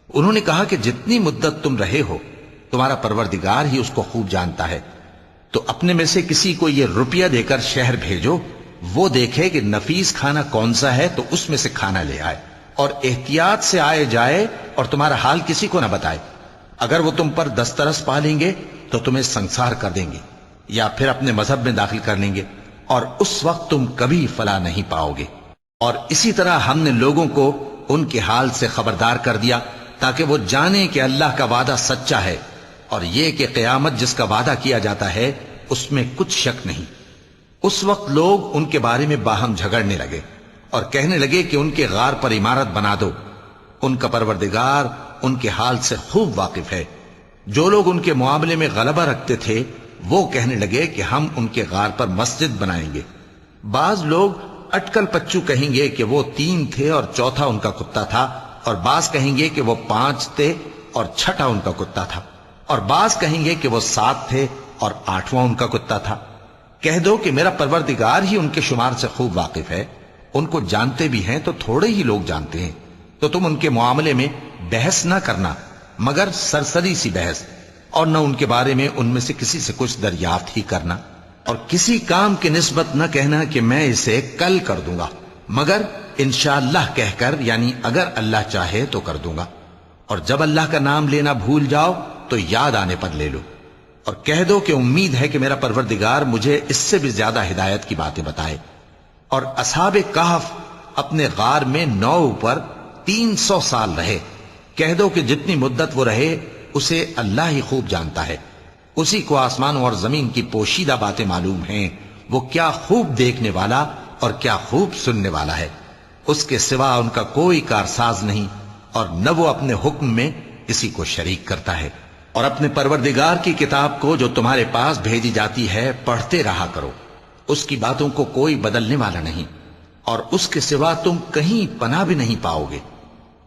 انہوں نے کہا کہ جتنی مدت تم رہے ہو تمہارا پروردگار ہی اس کو خوب جانتا ہے، تو اپنے میں سے کسی کو یہ روپیہ دے کر شہر بھیجو، وہ دیکھے کہ نفیس کھانا کون سا ہے تو اس میں سے کھانا لے آئے، اور احتیاط سے آئے جائے اور تمہارا حال کسی کو نہ بتائے۔ اگر وہ تم پر دسترس پا لیں گے تو تمہیں سنسار کر دیں گے یا پھر اپنے مذہب میں داخل کر لیں گے، اور اس وقت تم کبھی فلاح نہیں پاؤ گے۔ اور اسی طرح ہم نے لوگوں کو ان کے حال سے خبردار کر دیا تاکہ وہ جانیں کہ اللہ کا وعدہ سچا ہے، اور یہ کہ قیامت جس کا وعدہ کیا جاتا ہے اس میں کچھ شک نہیں۔ اس وقت لوگ ان کے بارے میں باہم جھگڑنے لگے اور کہنے لگے کہ ان کے غار پر عمارت بنا دو۔ ان کا پروردگار ان کے حال سے خوب واقف ہے۔ جو لوگ ان کے معاملے میں غلبہ رکھتے تھے وہ کہنے لگے کہ ہم ان کے غار پر مسجد بنائیں گے۔ بعض لوگ اٹکل پچو کہیں گے کہ وہ 3 تھے اور چوتھا ان کا کتا تھا، اور بعض کہیں گے کہ وہ 5 تھے اور چھٹا ان کا کتا تھا، اور بعض کہیں گے کہ وہ 7 تھے اور 8واں ان کا کتا تھا۔ کہہ دو کہ میرا پروردگار ہی ان کے شمار سے خوب واقف ہے۔ ان کو جانتے بھی ہیں تو تھوڑے ہی لوگ جانتے ہیں، تو تم ان کے معاملے میں بحث نہ کرنا مگر سرسری سی بحث، اور نہ ان کے بارے میں ان میں سے کسی سے کچھ دریافت ہی کرنا، اور کسی کام کی نسبت نہ کہنا کہ میں اسے کل کر دوں گا، مگر انشاءاللہ کہہ کر، یعنی اگر اللہ چاہے تو کر دوں گا۔ اور جب اللہ کا نام لینا بھول جاؤ تو یاد آنے پر لے لو، اور کہہ دو کہ امید ہے کہ میرا پروردگار مجھے اس سے بھی زیادہ ہدایت کی باتیں بتائے۔ اور اصحاب کہف اپنے غار میں 9 پر 300 سال رہے۔ کہہ دو کہ جتنی مدت وہ رہے اسے اللہ ہی خوب جانتا ہے، اسی کو آسمانوں اور زمین کی پوشیدہ باتیں معلوم ہیں، وہ کیا خوب دیکھنے والا اور کیا خوب سننے والا ہے۔ اس کے سوا ان کا کوئی کارساز نہیں، اور نہ وہ اپنے حکم میں کسی کو شریک کرتا ہے۔ اور اپنے پروردگار کی کتاب کو جو تمہارے پاس بھیجی جاتی ہے پڑھتے رہا کرو، اس کی باتوں کو کوئی بدلنے والا نہیں، اور اس کے سوا تم کہیں پناہ بھی نہیں پاؤ گے۔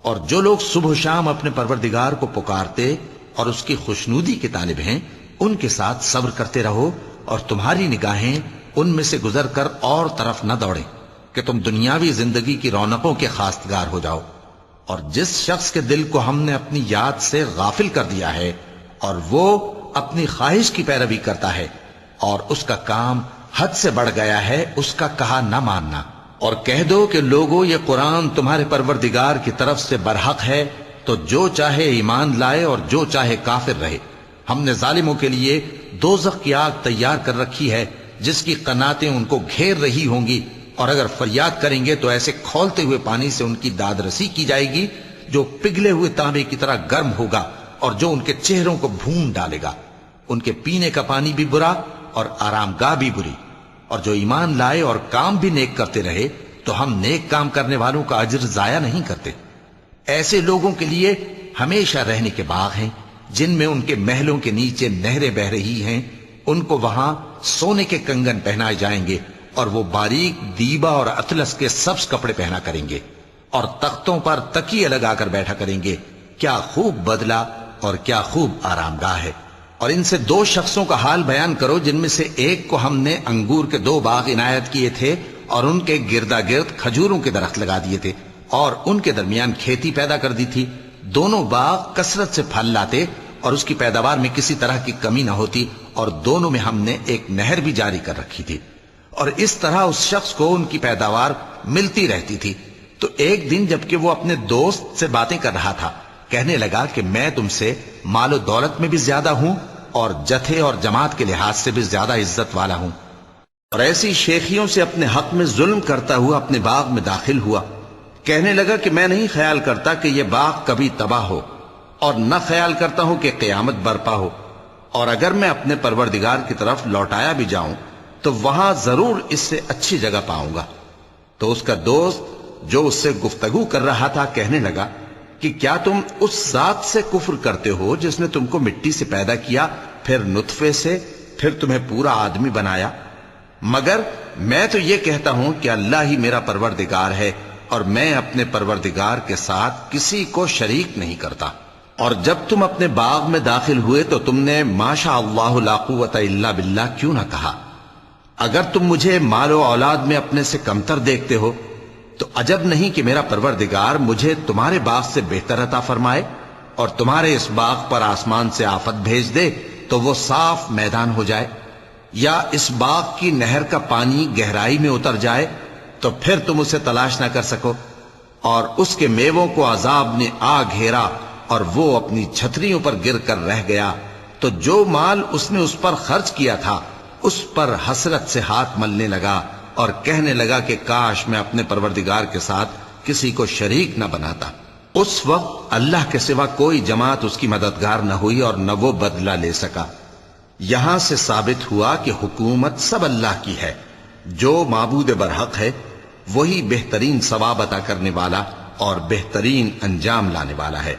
اور جو لوگ صبح و شام اپنے پروردگار کو پکارتے اور اس کی خوشنودی کے طالب ہیں ان کے ساتھ صبر کرتے رہو، اور تمہاری نگاہیں ان میں سے گزر کر اور طرف نہ دوڑیں کہ تم دنیاوی زندگی کی رونقوں کے خواستگار ہو جاؤ۔ اور جس شخص کے دل کو ہم نے اپنی یاد سے غافل کر دیا ہے اور وہ اپنی خواہش کی پیروی کرتا ہے اور اس کا کام حد سے بڑھ گیا ہے، اس کا کہا نہ ماننا۔ اور کہہ دو کہ لوگو یہ قرآن تمہارے پروردگار کی طرف سے برحق ہے، تو جو چاہے ایمان لائے اور جو چاہے کافر رہے۔ ہم نے ظالموں کے لیے دوزخ کی آگ تیار کر رکھی ہے جس کی قناتیں ان کو گھیر رہی ہوں گی، اور اگر فریاد کریں گے تو ایسے کھولتے ہوئے پانی سے ان کی داد رسی کی جائے گی جو پگھلے ہوئے تانبے کی طرح گرم ہوگا اور جو ان کے چہروں کو بھون ڈالے گا۔ ان کے پینے کا پانی بھی برا اور آرام گاہ بھی بری۔ اور جو ایمان لائے اور کام بھی نیک کرتے رہے تو ہم نیک کام کرنے والوں کا اجر ضائع نہیں کرتے۔ ایسے لوگوں کے لیے ہمیشہ رہنے کے باغ ہیں جن میں ان کے محلوں کے نیچے نہریں بہ رہی ہیں، ان کو وہاں سونے کے کنگن پہنائے جائیں گے، اور وہ باریک دیبا اور اطلس کے سبز کپڑے پہنا کریں گے، اور تختوں پر تکیے لگا کر بیٹھا کریں گے۔ کیا خوب بدلہ اور کیا خوب آرام گاہ ہے۔ اور ان سے 2 شخصوں کا حال بیان کرو جن میں سے ایک کو ہم نے انگور کے 2 باغ عنایت کیے تھے اور ان کے گردا گرد کھجوروں کے درخت لگا دیے تھے اور ان کے درمیان کھیتی پیدا کر دی تھی۔ دونوں باغ کثرت سے پھل لاتے اور اس کی پیداوار میں کسی طرح کی کمی نہ ہوتی، اور دونوں میں ہم نے ایک نہر بھی جاری کر رکھی تھی، اور اس طرح اس شخص کو ان کی پیداوار ملتی رہتی تھی۔ تو ایک دن جبکہ وہ اپنے دوست سے باتیں کر رہا تھا، کہنے لگا کہ میں تم سے مال و دولت میں بھی زیادہ ہوں اور جتھے اور جماعت کے لحاظ سے بھی زیادہ عزت والا ہوں، اور ایسی شیخیوں سے اپنے حق میں ظلم کرتا ہوا اپنے باغ میں داخل ہوا۔ کہنے لگا کہ میں نہیں خیال کرتا کہ یہ باغ کبھی تباہ ہو، اور نہ خیال کرتا ہوں کہ قیامت برپا ہو، اور اگر میں اپنے پروردگار کی طرف لوٹایا بھی جاؤں تو وہاں ضرور اس سے اچھی جگہ پاؤں گا۔ تو اس کا دوست جو اس سے گفتگو کر رہا تھا کہنے لگا کہ کیا تم اس ذات سے کفر کرتے ہو جس نے تم کو مٹی سے پیدا کیا، پھر نطفے سے، پھر تمہیں پورا آدمی بنایا؟ مگر میں تو یہ کہتا ہوں کہ اللہ ہی میرا پروردگار ہے، اور میں اپنے پروردگار کے ساتھ کسی کو شریک نہیں کرتا۔ اور جب تم اپنے باغ میں داخل ہوئے تو تم نے ما شاء اللہ لا قوت الا باللہ کیوں نہ کہا؟ اگر تم مجھے مال و اولاد میں اپنے سے کمتر دیکھتے ہو تو عجب نہیں کہ میرا پروردگار مجھے تمہارے باغ سے بہتر عطا فرمائے، اور تمہارے اس باغ پر آسمان سے آفت بھیج دے تو وہ صاف میدان ہو جائے، یا اس باغ کی نہر کا پانی گہرائی میں اتر جائے تو پھر تم اسے تلاش نہ کر سکو، اور اس کے میووں کو عذاب نے آ گھیرا اور وہ اپنی چھتریوں پر گر کر رہ گیا، تو جو مال اس نے اس پر خرچ کیا تھا اس پر حسرت سے ہاتھ ملنے لگا اور کہنے لگا کہ کاش میں اپنے پروردگار کے ساتھ کسی کو شریک نہ بناتا۔ اس وقت اللہ کے سوا کوئی جماعت اس کی مددگار نہ ہوئی اور نہ وہ بدلہ لے سکا۔ یہاں سے ثابت ہوا کہ حکومت سب اللہ کی ہے، جو معبود برحق ہے وہی بہترین ثواب عطا کرنے والا اور بہترین انجام لانے والا ہے۔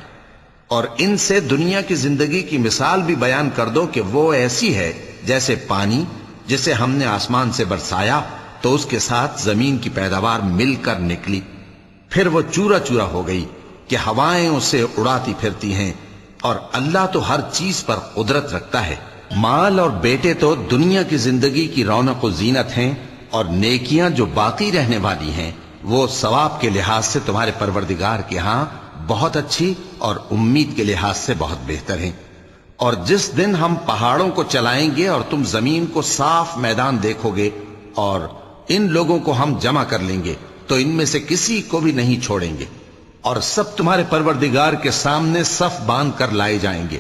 اور ان سے دنیا کی زندگی کی مثال بھی بیان کر دو کہ وہ ایسی ہے جیسے پانی جسے ہم نے آسمان سے برسایا تو اس کے ساتھ زمین کی پیداوار مل کر نکلی، پھر وہ چورا چورا ہو گئی کہ ہوائیں اسے اڑاتی پھرتی ہیں، اور اللہ تو ہر چیز پر قدرت رکھتا ہے۔ مال اور بیٹے تو دنیا کی زندگی کی رونق و زینت ہیں، اور نیکیاں جو باقی رہنے والی ہیں وہ ثواب کے لحاظ سے تمہارے پروردگار کے ہاں بہت اچھی اور امید کے لحاظ سے بہت بہتر ہیں۔ اور جس دن ہم پہاڑوں کو چلائیں گے اور تم زمین کو صاف میدان دیکھو گے اور ان لوگوں کو ہم جمع کر لیں گے تو ان میں سے کسی کو بھی نہیں چھوڑیں گے، اور سب تمہارے پروردگار کے سامنے صف باندھ کر لائے جائیں گے،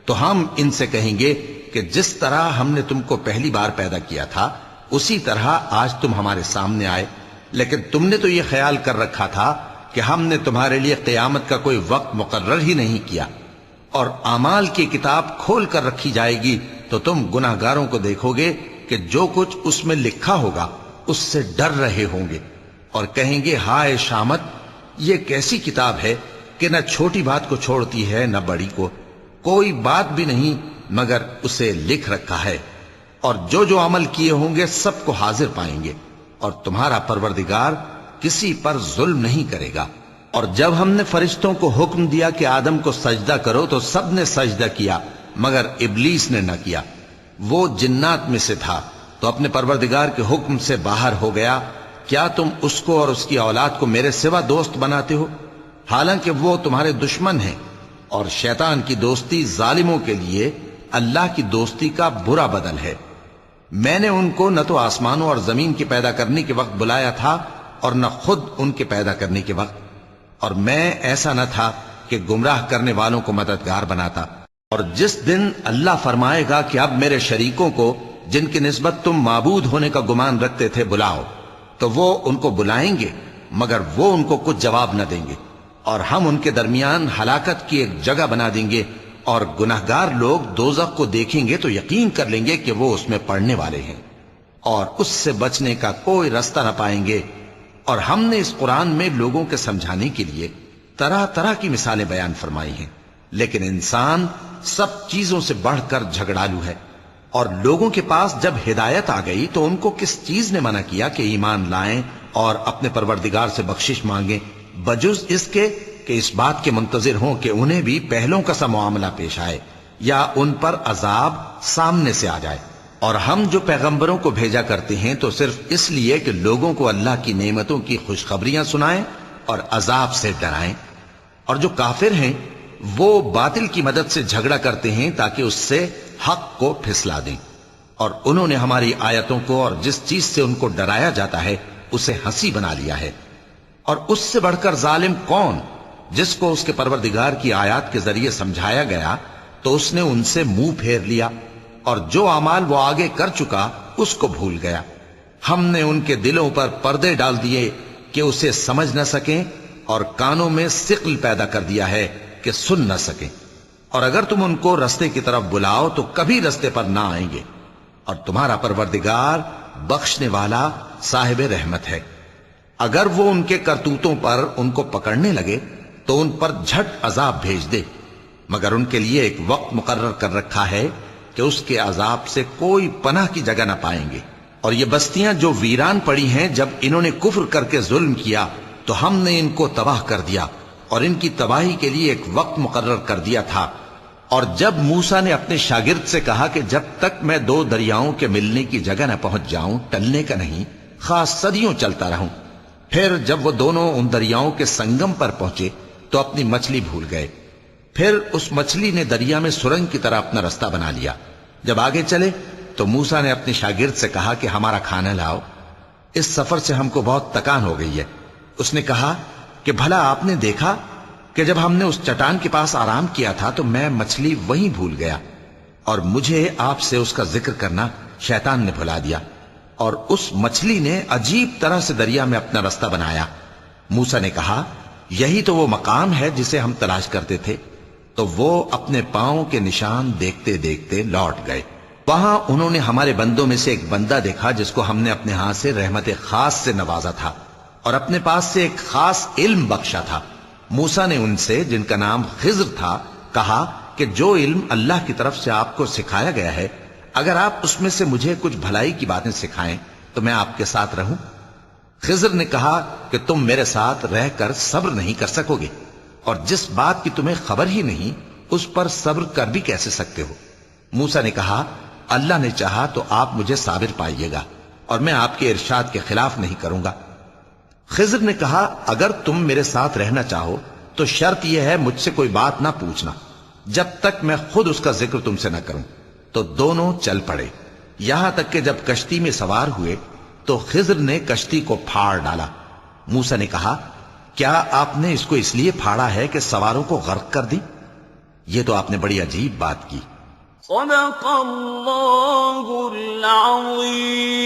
تو ہم ان سے کہیں گے کہ جس طرح ہم نے تم کو پہلی بار پیدا کیا تھا اسی طرح آج تم ہمارے سامنے آئے، لیکن تم نے تو یہ خیال کر رکھا تھا کہ ہم نے تمہارے لیے قیامت کا کوئی وقت مقرر ہی نہیں کیا، اور اعمال کی کتاب کھول کر رکھی جائے گی تو تم گناہگاروں کو دیکھو گے کہ جو کچھ اس میں لکھا ہوگا اس سے ڈر رہے ہوں گے، اور کہیں گے ہائے شامت، یہ کیسی کتاب ہے کہ نہ چھوٹی بات کو چھوڑتی ہے نہ بڑی کو، کوئی بات بھی نہیں مگر اسے لکھ رکھا ہے، اور جو جو عمل کیے ہوں گے سب کو حاضر پائیں گے، اور تمہارا پروردگار کسی پر ظلم نہیں کرے گا۔ اور جب ہم نے فرشتوں کو حکم دیا کہ آدم کو سجدہ کرو تو سب نے سجدہ کیا مگر ابلیس نے نہ کیا، وہ جنات میں سے تھا تو اپنے پروردگار کے حکم سے باہر ہو گیا۔ کیا تم اس کو اور اس کی اولاد کو میرے سوا دوست بناتے ہو، حالانکہ وہ تمہارے دشمن ہیں، اور شیطان کی دوستی ظالموں کے لیے اللہ کی دوستی کا برا بدل ہے۔ میں نے ان کو نہ تو آسمانوں اور زمین کے پیدا کرنے کے وقت بلایا تھا اور نہ خود ان کے پیدا کرنے کے وقت، اور میں ایسا نہ تھا کہ گمراہ کرنے والوں کو مددگار بناتا۔ اور جس دن اللہ فرمائے گا کہ اب میرے شریکوں کو جن کی نسبت تم معبود ہونے کا گمان رکھتے تھے بلاؤ، تو وہ ان کو بلائیں گے مگر وہ ان کو کچھ جواب نہ دیں گے، اور ہم ان کے درمیان ہلاکت کی ایک جگہ بنا دیں گے، اور گناہگار لوگ دوزخ کو دیکھیں گے تو یقین کر لیں گے کہ وہ اس میں پڑنے والے ہیں، اور اس سے بچنے کا کوئی راستہ نہ پائیں گے۔ اور ہم نے اس قرآن میں لوگوں کے سمجھانے کے لیے طرح طرح کی مثالیں بیان فرمائی ہیں، لیکن انسان سب چیزوں سے بڑھ کر جھگڑالو ہے، اور لوگوں کے پاس جب ہدایت آ گئی تو ان کو کس چیز نے منع کیا کہ ایمان لائیں اور اپنے پروردگار سے بخشش مانگیں، بجز اس کے کہ اس بات کے منتظر ہوں کہ انہیں بھی پہلوں کا سا معاملہ پیش آئے یا ان پر عذاب سامنے سے آ جائے۔ اور ہم جو پیغمبروں کو بھیجا کرتے ہیں تو صرف اس لیے کہ لوگوں کو اللہ کی نعمتوں کی خوشخبریاں سنائیں اور عذاب سے ڈرائیں، اور جو کافر ہیں وہ باطل کی مدد سے جھگڑا کرتے ہیں تاکہ اس سے حق کو پھسلا دیں، اور انہوں نے ہماری آیتوں کو اور جس چیز سے ان کو ڈرایا جاتا ہے اسے ہنسی بنا لیا ہے۔ اور اس سے بڑھ کر ظالم کون، جس کو اس کے پروردگار کی آیات کے ذریعے سمجھایا گیا تو اس نے ان سے منہ پھیر لیا، اور جو اعمال وہ آگے کر چکا اس کو بھول گیا۔ ہم نے ان کے دلوں پر پردے ڈال دیے کہ اسے سمجھ نہ سکیں، اور کانوں میں ثقل پیدا کر دیا ہے کہ سن نہ سکیں، اور اگر تم ان کو رستے کی طرف بلاؤ تو کبھی رستے پر نہ آئیں گے، اور تمہارا پروردگار بخشنے والا صاحب رحمت ہے۔ اگر وہ ان کے کرتوتوں پر ان کو پکڑنے لگے تو ان پر جھٹ عذاب بھیج دے، مگر ان کے لیے ایک وقت مقرر کر رکھا ہے کہ اس کے عذاب سے کوئی پناہ کی جگہ نہ پائیں گے۔ اور یہ بستیاں جو ویران پڑی ہیں، جب انہوں نے کفر کر کے ظلم کیا تو ہم نے ان کو تباہ کر دیا، اور ان کی تباہی کے لیے ایک وقت مقرر کر دیا تھا۔ اور جب موسیٰ نے اپنے شاگرد سے کہا کہ جب تک میں دو دریاؤں کے ملنے کی جگہ نہ پہنچ جاؤں ٹلنے کا نہیں، خاص صدیوں چلتا رہوں، پھر جب وہ دونوں ان دریاؤں کے سنگم پر پہنچے تو اپنی مچھلی بھول گئے۔ پھر اس مچھلی نے دریا میں سرنگ کی طرح اپنا رستہ بنا لیا۔ جب آگے چلے تو موسیٰ نے اپنے شاگرد سے کہا کہ ہمارا کھانا لاؤ، اس سفر سے ہم کو بہت تکان ہو گئی ہے۔ اس نے کہا کہ بھلا آپ نے دیکھا کہ جب ہم نے اس چٹان کے پاس آرام کیا تھا تو میں مچھلی وہیں بھول گیا، اور مجھے آپ سے اس کا ذکر کرنا شیطان نے بھلا دیا، اور اس مچھلی نے عجیب طرح سے دریا میں اپنا رستہ بنایا۔ موسیٰ نے کہا یہی تو وہ مقام ہے جسے ہم تلاش کرتے تھے۔ تو وہ اپنے پاؤں کے نشان دیکھتے دیکھتے لوٹ گئے۔ وہاں انہوں نے ہمارے بندوں میں سے ایک بندہ دیکھا جس کو ہم نے اپنے ہاتھ سے رحمت خاص سے نوازا تھا اور اپنے پاس سے ایک خاص علم بخشا تھا۔ موسیٰ نے ان سے، جن کا نام خضر تھا، کہا کہ جو علم اللہ کی طرف سے آپ کو سکھایا گیا ہے، اگر آپ اس میں سے مجھے کچھ بھلائی کی باتیں سکھائیں تو میں آپ کے ساتھ رہوں۔ خضر نے کہا کہ تم میرے ساتھ رہ کر صبر نہیں کر سکو گے، اور جس بات کی تمہیں خبر ہی نہیں اس پر صبر کر بھی کیسے سکتے ہو؟ موسیٰ نے کہا اللہ نے چاہا تو آپ مجھے صابر پائیے گا، اور میں آپ کے ارشاد کے خلاف نہیں کروں گا۔ خضر نے کہا اگر تم میرے ساتھ رہنا چاہو تو شرط یہ ہے مجھ سے کوئی بات نہ پوچھنا جب تک میں خود اس کا ذکر تم سے نہ کروں۔ تو دونوں چل پڑے، یہاں تک کہ جب کشتی میں سوار ہوئے تو خضر نے کشتی کو پھاڑ ڈالا۔ موسیٰ نے کہا کیا آپ نے اس کو اس لیے پھاڑا ہے کہ سواروں کو غرق کر دی؟ یہ تو آپ نے بڑی عجیب بات کی۔ صدق اللہ العظیم۔